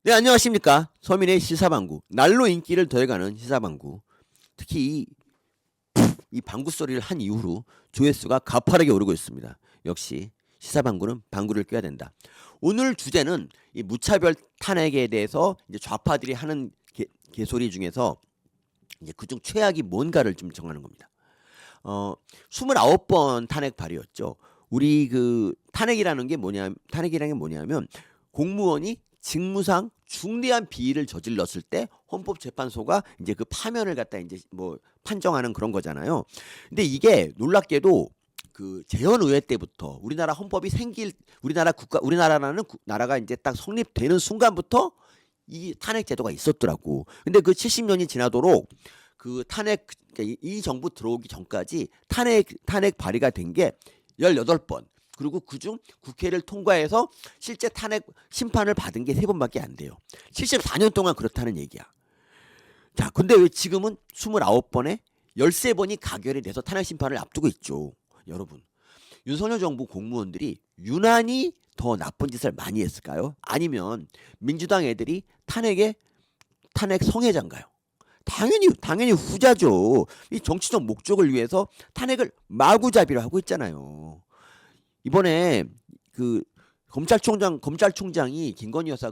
네, 안녕하십니까. 서민의 시사방구. 날로 인기를 더해가는 시사방구. 특히 이 방구 소리를 한 이후로 조회수가 가파르게 오르고 있습니다. 역시 시사방구는 방구를 껴야 된다. 오늘 주제는 이 무차별 탄핵에 대해서 이제 좌파들이 하는 개소리 중에서 이제 그중 최악이 뭔가를 좀 정하는 겁니다. 29번 탄핵 발의였죠. 우리 탄핵이라는 게 뭐냐면 공무원이 직무상 중대한 비위를 저질렀을 때 헌법재판소가 이제 그 파면을 갖다 이제 뭐 판정하는 그런 거잖아요. 근데 이게 놀랍게도 그 재헌의회 때부터 우리나라라는 나라가 이제 딱 성립되는 순간부터 이 탄핵 제도가 있었더라고. 근데 그 70년이 지나도록 그 그러니까 이 정부 들어오기 전까지 탄핵 발의가 된 게 18번. 그리고 그중 국회를 통과해서 실제 탄핵 심판을 받은 게 3번밖에 안 돼요. 74년 동안 그렇다는 얘기야. 자, 근데 왜 지금은 29번에 13번이 가결이 돼서 탄핵 심판을 앞두고 있죠. 여러분, 윤석열 정부 공무원들이 유난히 더 나쁜 짓을 많이 했을까요? 아니면 민주당 애들이 탄핵 성애자인가요? 당연히 후자죠. 이 정치적 목적을 위해서 탄핵을 마구잡이로 하고 있잖아요. 이번에 그 검찰총장이 김건희 여사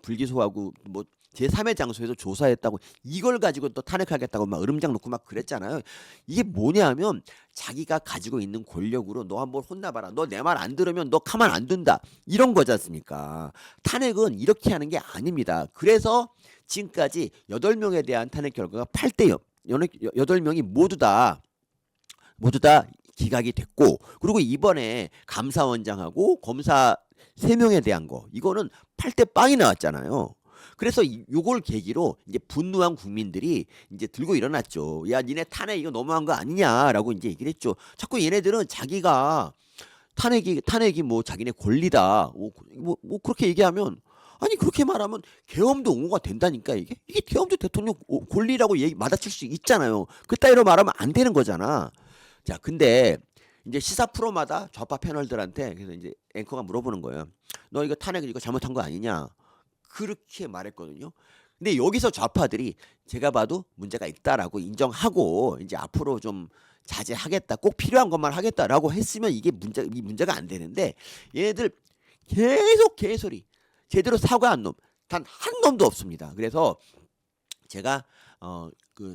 불기소하고 뭐 제3의 장소에서 조사했다고 이걸 가지고 또 탄핵하겠다고 막 으름장 놓고 막 그랬잖아요. 이게 뭐냐면 자기가 가지고 있는 권력으로 너 한번 혼나봐라. 너 내 말 안 들으면 너 가만 안 둔다. 이런 거지 않습니까? 탄핵은 이렇게 하는 게 아닙니다. 그래서 지금까지 8명에 대한 탄핵 결과가 8대 0. 8명이 모두 다 기각이 됐고, 그리고 이번에 감사원장하고 검사 3명에 대한 거 이거는 8대 빵이 나왔잖아요. 그래서 요걸 계기로 이제 분노한 국민들이 이제 들고 일어났죠. 야, 니네 탄핵 이거 너무한 거 아니냐라고 이제 얘기를 했죠. 자꾸 얘네들은 자기가 탄핵이 뭐 자기네 권리다. 뭐 그렇게 얘기하면, 아니 그렇게 말하면 계엄도 옹호가 된다니까. 이게 계엄도 대통령 권리라고 받아칠 수 있잖아요. 그따위로 말하면 안 되는 거잖아. 자, 근데 이제 시사 프로마다 좌파 패널들한테 그래서 이제 앵커가 물어보는 거예요. 너 이거 탄핵 이거 잘못한 거 아니냐? 그렇게 말했거든요. 근데 여기서 좌파들이 제가 봐도 문제가 있다라고 인정하고 이제 앞으로 좀 자제하겠다, 꼭 필요한 것만 하겠다라고 했으면 이 문제가 안 되는데, 얘네들 계속 개소리, 제대로 사과한 놈 단 한 놈도 없습니다. 그래서 제가 그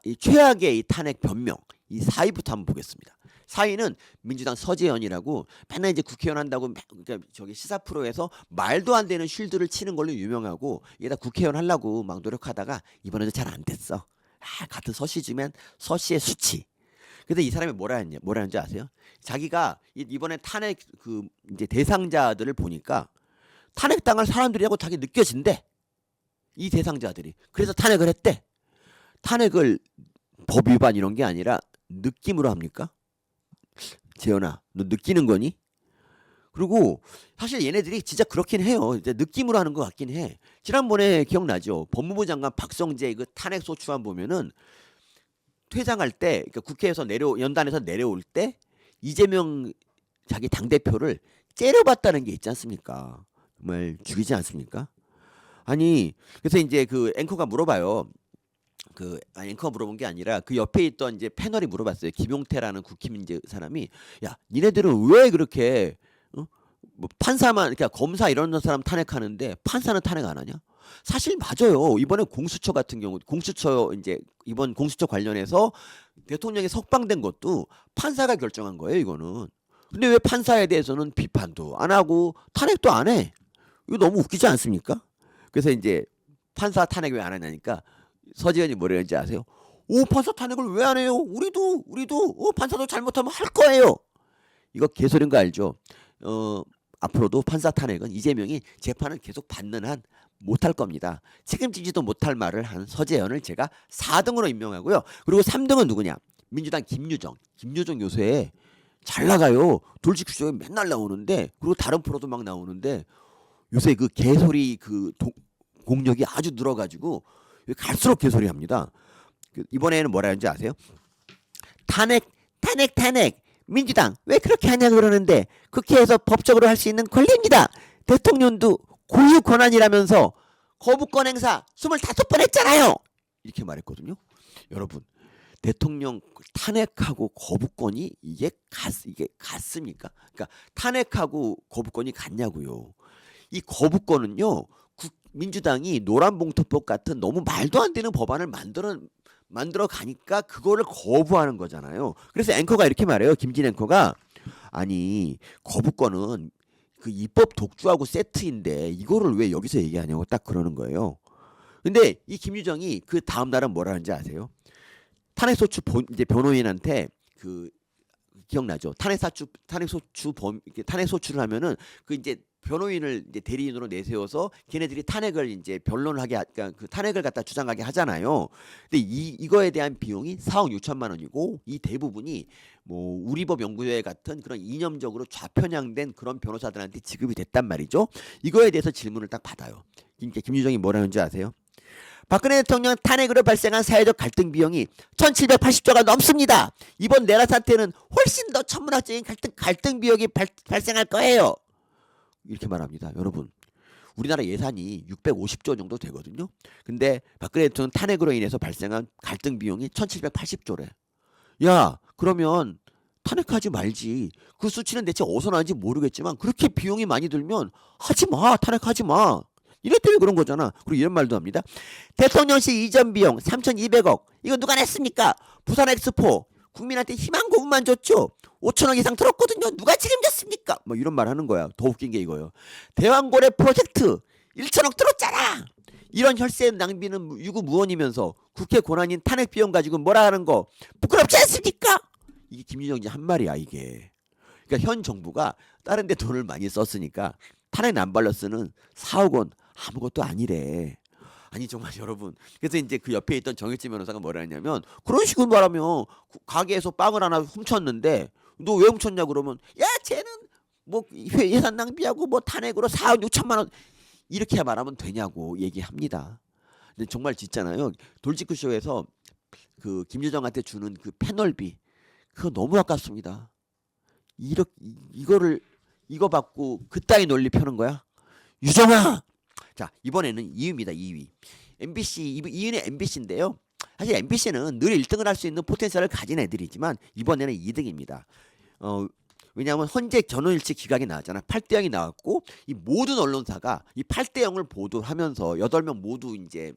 이 최악의 이 탄핵 변명 이 4위부터 한번 보겠습니다. 4위는 민주당 서재현이라고 맨날 이제 국회의원 한다고 그러니까 저기 시사 프로에서 말도 안 되는 쉴드를 치는 걸로 유명하고, 얘가 국회의원 하려고 막 노력하다가 이번에도 잘 안 됐어. 같은 서씨지만 서씨의 수치. 근데 이 사람이 뭐라 했는지 아세요? 자기가 이번에 탄핵 그 이제 대상자들을 보니까 탄핵당할 사람들이라고 자기 느껴진대. 이 대상자들이. 그래서 탄핵을 했대. 탄핵을 법 위반 이런 게 아니라 느낌으로 합니까? 재현아, 너 느끼는 거니? 그리고 사실 얘네들이 진짜 그렇긴 해요. 이제 느낌으로 하는 것 같긴 해. 지난번에 기억나죠? 법무부 장관 박성재 그 탄핵 소추안 보면은 퇴장할 때, 그러니까 국회에서 연단에서 내려올 때 이재명 자기 당대표를 째려봤다는 게 있지 않습니까? 정말 죽이지 않습니까? 아니, 그래서 이제 그 앵커가 물어봐요. 앵커가 물어본 게 아니라 그 옆에 있던 이제 패널이 물어봤어요. 김용태라는 국힘 이제 사람이, 야, 니네들은 왜 그렇게 뭐 판사만, 그러니까 검사 이런 사람 탄핵하는데 판사는 탄핵 안 하냐? 사실 맞아요. 이번에 공수처 같은 경우, 이번 공수처 관련해서 대통령이 석방된 것도 판사가 결정한 거예요, 이거는. 근데 왜 판사에 대해서는 비판도 안 하고 탄핵도 안 해? 이거 너무 웃기지 않습니까? 그래서 이제 판사 탄핵 왜 안 하냐니까 서지현이 뭐라는지 아세요? 오, 판사 탄핵을 왜 안 해요? 우리도 판사도 잘못하면 할 거예요. 이거 개소리인 거 알죠? 앞으로도 판사 탄핵은 이재명이 재판을 계속 받는 한 못할 겁니다. 책임지지도 못할 말을 한 서재현을 제가 4등으로 임명하고요. 그리고 3등은 누구냐? 민주당 김유정 요새 잘 나가요. 돌직구쇼에 맨날 나오는데, 그리고 다른 프로도 막 나오는데 요새 그 개소리 공력이 아주 늘어가지고 갈수록 개소리 합니다. 이번에는 뭐라 했는지 아세요? 탄핵. 민주당 왜 그렇게 하냐고 그러는데 국회에서 법적으로 할 수 있는 권리입니다. 대통령도 고유 권한이라면서 거부권 행사 25번 했잖아요. 이렇게 말했거든요. 여러분, 대통령 탄핵하고 거부권이 이게 같습니까? 그러니까 탄핵하고 거부권이 같냐고요. 이 거부권은요, 민주당이 노란봉투법 같은 너무 말도 안 되는 법안을 만들어 가니까 그거를 거부하는 거잖아요. 그래서 앵커가 이렇게 말해요. 김진 앵커가 아니 거부권은 그 입법 독주하고 세트인데 이거를 왜 여기서 얘기하냐고 딱 그러는 거예요. 근데 이 김유정이 그 다음 날은 뭐라는지 아세요? 탄핵소추 이제 변호인한테 그 기억나죠? 탄핵소추를 하면은 그 이제 변호인을 이제 대리인으로 내세워서 걔네들이 탄핵을 이제 변론을 하게 그러니까 그 탄핵을 갖다 주장하게 하잖아요. 근데 이거에 대한 비용이 4억 6천만 원이고 이 대부분이 뭐 우리법 연구회 같은 그런 이념적으로 좌편향된 그런 변호사들한테 지급이 됐단 말이죠. 이거에 대해서 질문을 딱 받아요. 그러니까 김유정이 뭐라는지 아세요? 박근혜 대통령 탄핵으로 발생한 사회적 갈등 비용이 1780조가 넘습니다. 이번 내란 사태는 훨씬 더 천문학적인 갈등 비용이 발생할 거예요. 이렇게 말합니다. 여러분, 우리나라 예산이 650조 정도 되거든요. 근데 박근혜 대통령 탄핵으로 인해서 발생한 갈등 비용이 1780조래. 야, 그러면 탄핵하지 말지. 그 수치는 대체 어디서 나는지 모르겠지만 그렇게 비용이 많이 들면 하지 마. 탄핵하지 마. 이럴 때문에 그런 거잖아. 그리고 이런 말도 합니다. 대통령실 이전 비용 3,200억. 이거 누가 냈습니까? 부산 엑스포. 국민한테 희망 고문만 줬죠. 5천억 이상 들었거든요. 누가 책임졌습니까? 뭐 이런 말 하는 거야. 더 웃긴 게 이거예요. 대왕고래 프로젝트 1천억 들었잖아. 이런 혈세 낭비는 유구무원이면서 국회 권한인 탄핵 비용 가지고 뭐라 하는 거 부끄럽지 않습니까? 이게 김유정이 한 말이야 이게. 그러니까 현 정부가 다른 데 돈을 많이 썼으니까 탄핵 남발로 쓰는 4억 원 아무것도 아니래. 아니 정말 여러분. 그래서 이제 그 옆에 있던 정일진 변호사가 뭐라 했냐면 그런 식으로 말하면 가게에서 빵을 하나 훔쳤는데 너 왜 훔쳤냐 그러면 야 쟤는 뭐 예산 낭비하고 뭐 탄핵으로 4억 6천만 원 이렇게 말하면 되냐고 얘기합니다. 근데 정말 진짜나요. 돌직구쇼에서 그 김유정한테 주는 그 패널비 그거 너무 아깝습니다. 이거 받고 그따위 논리 펴는 거야? 유정아. 자 이번에는 2위입니다. 2위. MBC 2위는 MBC인데요. 사실 MBC는 늘 1등을 할 수 있는 포텐셜을 가진 애들이지만 이번에는 2등입니다. 왜냐하면 헌재 전원일치 기각이 나왔잖아. 8대 0이 나왔고 이 모든 언론사가 이 8대 0을 보도하면서 8명 모두 이제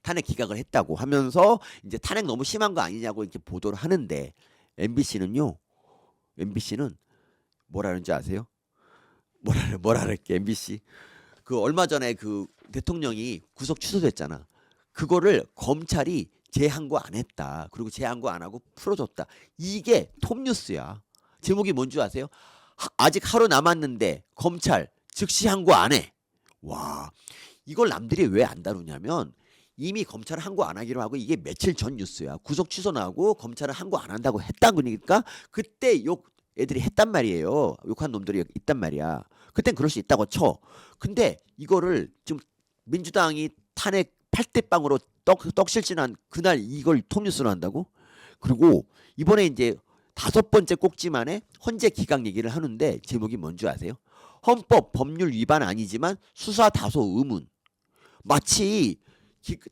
탄핵 기각을 했다고 하면서 이제 탄핵 너무 심한 거 아니냐고 이렇게 보도를 하는데 MBC는 뭐라는지 아세요? 뭐라랄게 MBC 그 얼마 전에 그 대통령이 구속 취소됐잖아. 그거를 검찰이 재항고 안 했다. 그리고 재항고 안 하고 풀어줬다. 이게 톱뉴스야. 제목이 뭔지 아세요? 아직 하루 남았는데 검찰 즉시 항고 안 해. 와, 이걸 남들이 왜 안 다루냐면 이미 검찰 항고 안 하기로 하고 이게 며칠 전 뉴스야. 구속 취소 나고 검찰은 항고 안 한다고 했다 그러니까 그때 욕 애들이 했단 말이에요. 욕한 놈들이 있단 말이야. 그땐 그럴 수 있다고 쳐. 근데 이거를 지금 민주당이 탄핵 8대 0으로 떡실진한 그날 이걸 톱뉴스로 한다고? 그리고 이번에 이제 5번째 꼭지만에 헌재 기각 얘기를 하는데 제목이 뭔지 아세요? 헌법 법률 위반 아니지만 수사 다소 의문. 마치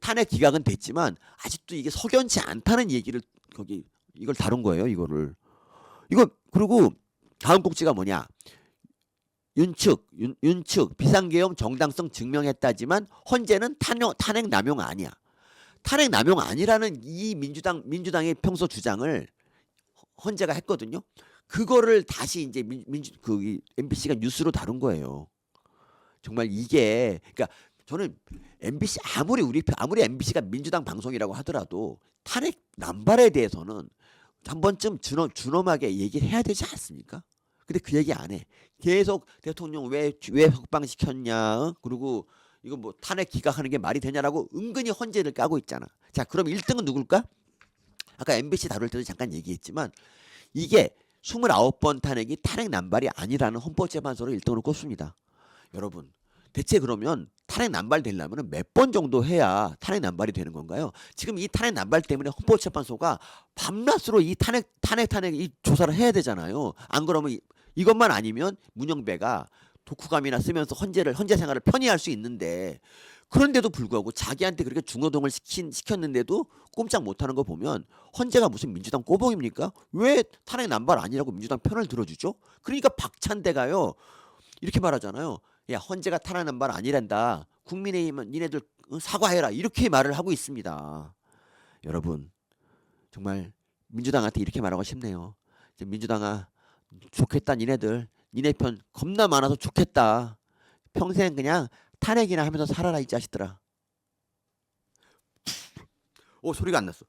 탄핵 기각은 됐지만 아직도 이게 석연치 않다는 얘기를 거기 이걸 다룬 거예요. 이거 그리고 다음 꼭지가 뭐냐? 윤측 비상계엄 정당성 증명했다지만 헌재는 탄핵 남용 아니야. 탄핵 남용 아니라는 이 민주당의 평소 주장을 헌재가 했거든요. 그거를 다시 이제 MBC가 뉴스로 다룬 거예요. 정말 이게 그러니까 저는 MBC 아무리 MBC가 민주당 방송이라고 하더라도 탄핵 남발에 대해서는 한 번쯤 준엄하게 얘기를 해야 되지 않습니까? 근데 그 얘기 안 해. 계속 대통령 왜 석방시켰냐. 그리고 이거 뭐 탄핵 기각하는 게 말이 되냐라고 은근히 헌재를 까고 있잖아. 자, 그럼 1등은 누굴까? 아까 MBC 다룰 때도 잠깐 얘기했지만 이게 29번 탄핵이 탄핵 남발이 아니라는 헌법재판소를 1등으로 꼽습니다. 여러분, 대체 그러면 탄핵 남발 되려면 몇 번 정도 해야 탄핵 남발이 되는 건가요? 지금 이 탄핵 남발 때문에 헌법재판소가 밤낮으로 이 탄핵 이 조사를 해야 되잖아요. 안 그러면 이것만 아니면 문영배가 독후감이나 쓰면서 헌재 생활을 편히 할 수 있는데 그런데도 불구하고 자기한테 그렇게 중노동을 시켰는데도 꼼짝 못하는 거 보면 헌재가 무슨 민주당 꼬봉입니까? 왜 탄핵 남발 아니라고 민주당 편을 들어주죠? 그러니까 박찬대가요 이렇게 말하잖아요. 야 헌재가 탄핵 남발 아니란다. 국민의힘은 니네들 사과해라 이렇게 말을 하고 있습니다. 여러분 정말 민주당한테 이렇게 말하고 싶네요. 이제 민주당아 좋겠다 니네들 니네 편 겁나 많아서 좋겠다. 평생 그냥 탄핵이나 하면서 살아라 이 자식들아. 오 소리가 안 났어.